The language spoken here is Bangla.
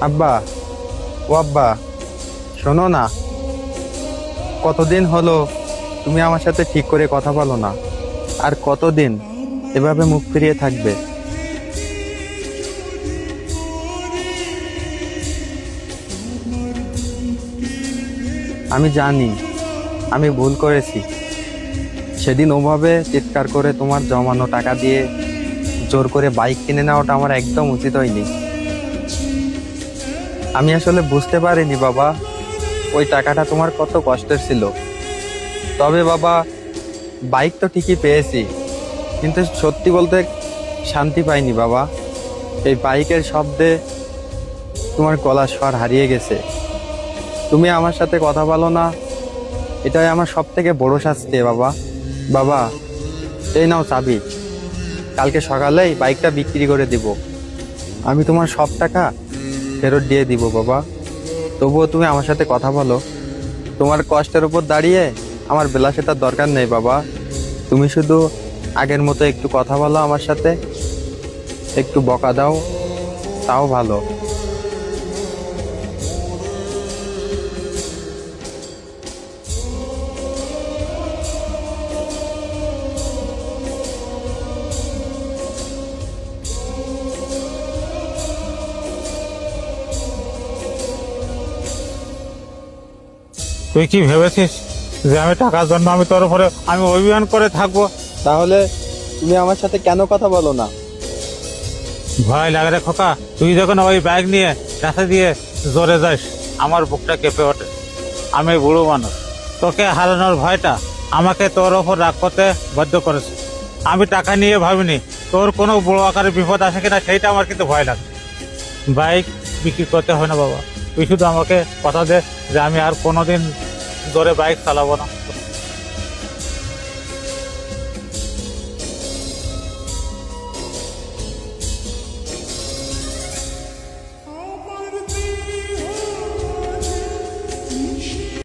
আব্বা, ও আব্বা, শোনো না। কতদিন হলো তুমি আমার সাথে ঠিক করে কথা বলো না। আর কতদিন এভাবে মুখ ফিরিয়ে থাকবে? আমি জানি আমি ভুল করেছি। সেদিন ওভাবে চিৎকার করে তোমার জমানো টাকা দিয়ে জোর করে বাইক কিনে নেওয়াটা আমার একদম উচিত হয়নি। আমি আসলে বুঝতে পারিনি বাবা, ওই টাকাটা তোমার কত কষ্টের ছিল। তবে বাবা, বাইক তো ঠিকই পেয়েছি, কিন্তু সত্যি বলতে শান্তি পাইনি বাবা। এই বাইকের শব্দে তোমার গলার স্বর হারিয়ে গেছে। তুমি আমার সাথে কথা বলো না, এটাই আমার সব থেকে বড় শাস্তি বাবা। বাবা, এই নাও চাবি। কালকে সকালেই বাইকটা বিক্রি করে দিব। আমি তোমার সব টাকা ফেরত দিয়ে দিব বাবা। তবুও তুমি আমার সাথে কথা বলো। তোমার কষ্টের উপর দাঁড়িয়ে আমার বিলাসিতার দরকার নেই বাবা। তুমি শুধু আগের মতো একটু কথা বলো আমার সাথে, একটু বকা দাও, তাও ভালো। তুই কি ভেবেছিস যে আমি টাকার জন্য আমি তোর উপরে আমি অভিমান করে থাকবো? তাহলে তুমি আমার সাথে কেন কথা বলো না? ভয় লাগে রে খোকা, তুই যখন ওই ব্যাগ নিয়ে কাছে দিয়ে জোরে যাস আমার বুকটা কেঁপে ওঠে। আমি বুড়ো মানুষ, তোকে হারানোর ভয়টা আমাকে তোর ওপর রাগ করতে বাধ্য করেছে। আমি টাকা নিয়ে ভাবিনি তোর কোনো বড় আকারের বিপদ আসে কিনা, সেইটা আমার কিন্তু ভয় লাগে। বাইক বিক্রি করতে হয় না বাবা, তুই শুধু আমাকে কথা দে যে আমি আর কোনোদিন জোরে বাইক চালাবো না।